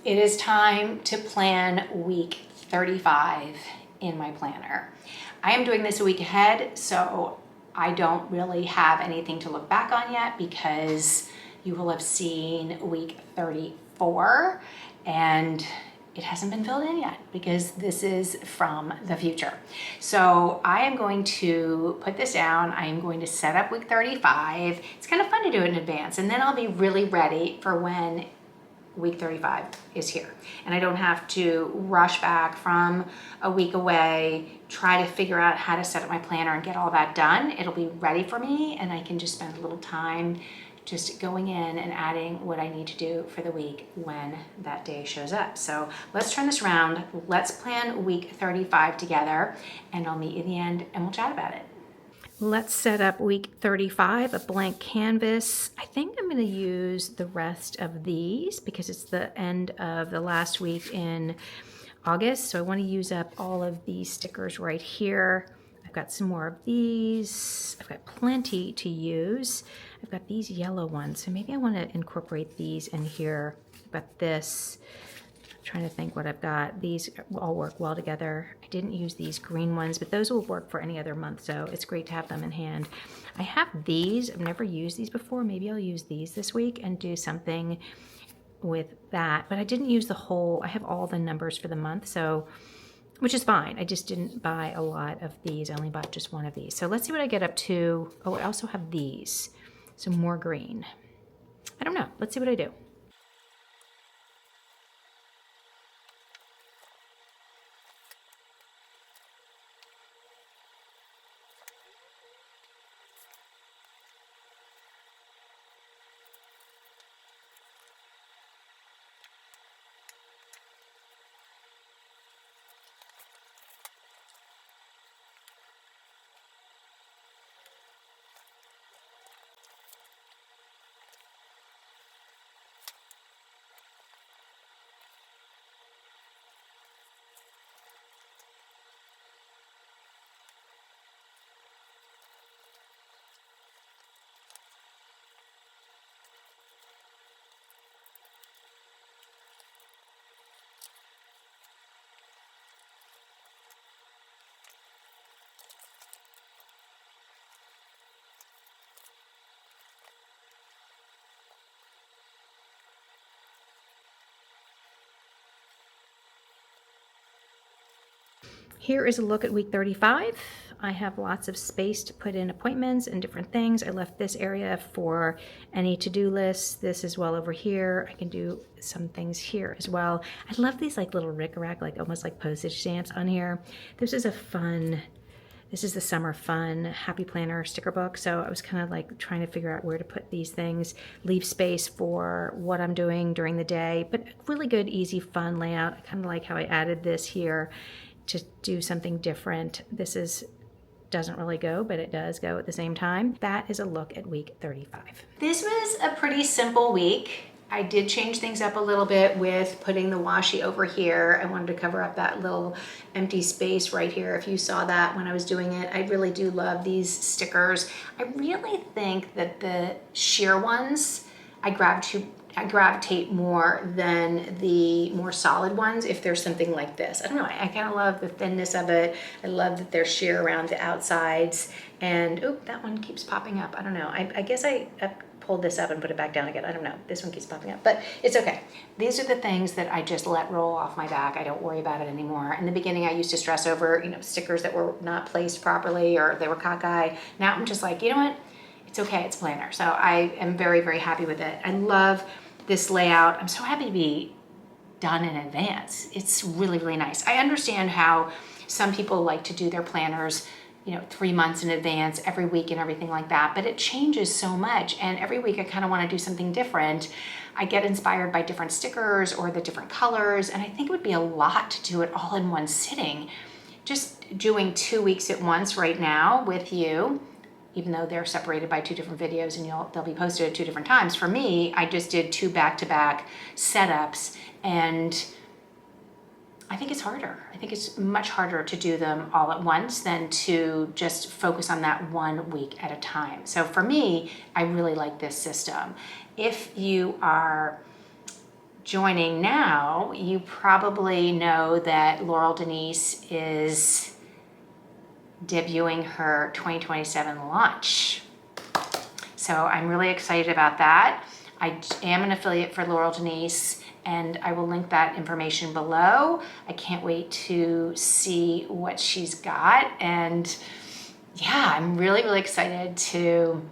It is time to plan week 35 in my planner. I am doing this a week ahead, so I don't really have anything to look back on yet because you will have seen week 34 and it hasn't been filled in yet because this is from the future. So I am going to put this down. I am going to set up week 35. It's kind of fun to do it in advance, and then I'll be really ready for when week 35 is here. And I don't have to rush back from a week away, try to figure out how to set up my planner and get all that done. It'll be ready for me and I can just spend a little time just going in and adding what I need to do for the week when that day shows up. So let's turn this around. Let's plan week 35 together and I'll meet you at the end and we'll chat about it. Let's set up week 35, a blank canvas. I think I'm going to use the rest of these because it's the end of the last week in August. So I want to use up all of these stickers right here. I've got some more of these. I've got plenty to use. I've got these yellow ones, so maybe I want to incorporate these in here. I've got this. Trying to think what I've got. These all work well together. I didn't use these green ones, but those will work for any other month, so it's great to have them in hand. I have these. I've never used these before. Maybe I'll use these this week and do something with that, but I didn't use the whole. I have all the numbers for the month, so which is fine. I just didn't buy a lot of these. I only bought just one of these. So let's see what I get up to. Oh, I also have these. Some more green. I don't know. Let's see what I do. Here is a look at week 35. I have lots of space to put in appointments and different things. I left this area for any to-do lists. This is well over here. I can do some things here as well. I love these like little rickrack, like almost like postage stamps on here. This is the summer fun happy planner sticker book. So I was kind of like trying to figure out where to put these things, leave space for what I'm doing during the day, but really good, easy, fun layout. I kind of like how I added this here to do something different. This doesn't really go, but it does go at the same time. That is a look at week 35. This was a pretty simple week. I did change things up a little bit with putting the washi over here. I wanted to cover up that little empty space right here. If you saw that when I was doing it, I really do love these stickers. I really think that the sheer ones I gravitate more than the more solid ones if there's something like this. I don't know, I kind of love the thinness of it. I love that they're sheer around the outsides. And, oh, that one keeps popping up. I don't know. I guess I pulled this up and put it back down again. I don't know. This one keeps popping up, but it's okay. These are the things that I just let roll off my back. I don't worry about it anymore. In the beginning, I used to stress over, stickers that were not placed properly or they were cockeye. Now I'm just like, you know what? It's okay, it's planner. So I am very, very happy with it. I love this layout. I'm so happy to be done in advance. It's really, really nice. I understand how some people like to do their planners 3 months in advance, every week and everything like that, but it changes so much. And every week I kind of want to do something different. I get inspired by different stickers or the different colors. And I think it would be a lot to do it all in one sitting. Just doing 2 weeks at once right now with you, even though they're separated by 2 different videos and they'll be posted at 2 different times. For me, I just did 2 back-to-back setups, and I think it's harder. I think it's much harder to do them all at once than to just focus on that 1 week at a time. So for me, I really like this system. If you are joining now, you probably know that Laurel Denise is debuting her 2027 launch. So I'm really excited about that. I am an affiliate for Laurel Denise, and I will link that information below. I can't wait to see what she's got. And yeah, I'm really, really excited to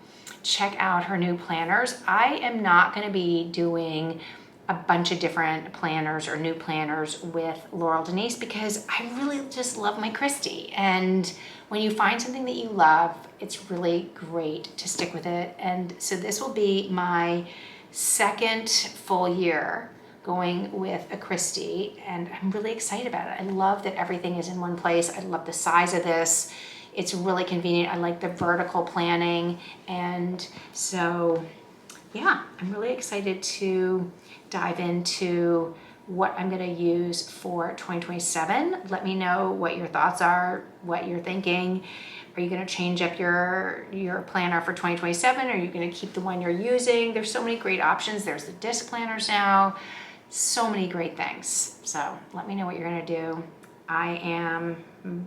check out her new planners. I am not going to be doing a bunch of different planners or new planners with Laurel Denise because I really just love my Kristy. And when you find something that you love, it's really great to stick with it. And so this will be my second full year going with a Kristy, and I'm really excited about it. I love that everything is in one place. I love the size of this. It's really convenient. I like the vertical planning. And so, yeah, I'm really excited to dive into what I'm going to use for 2027. Let me know what your thoughts are, what you're thinking. Are you going to change up your planner for 2027? Are you going to keep the one you're using? There's so many great options. There's the disc planners now. So many great things. So let me know what you're going to do. I am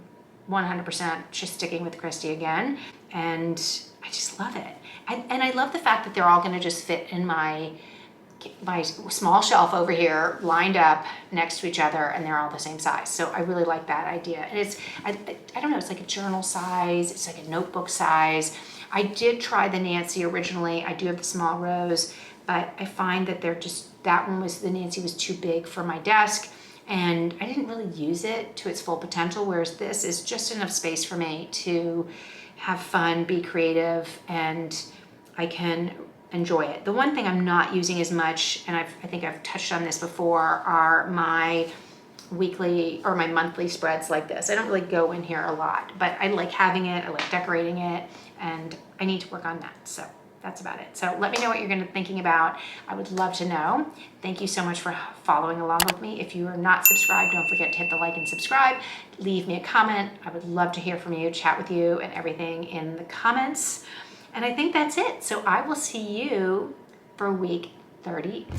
100% just sticking with Kristy again, and I just love it. And I love the fact that they're all going to just fit in my small shelf over here, lined up next to each other, and they're all the same size. So I really like that idea. And it's, I don't know, it's like a journal size, it's like a notebook size. I did try the Nancy originally. I do have the small rose, but I find that the Nancy was too big for my desk, and I didn't really use it to its full potential, whereas this is just enough space for me to have fun, be creative, and I can enjoy it. The one thing I'm not using as much, and I think I've touched on this before, are my weekly or my monthly spreads like this. I don't really go in here a lot, but I like having it, I like decorating it, and I need to work on that. So that's about it. So let me know what you're thinking about. I would love to know. Thank you so much for following along with me. If you are not subscribed, don't forget to hit the like and subscribe. Leave me a comment. I would love to hear from you, chat with you, and everything in the comments. And I think that's it. So I will see you for week 36.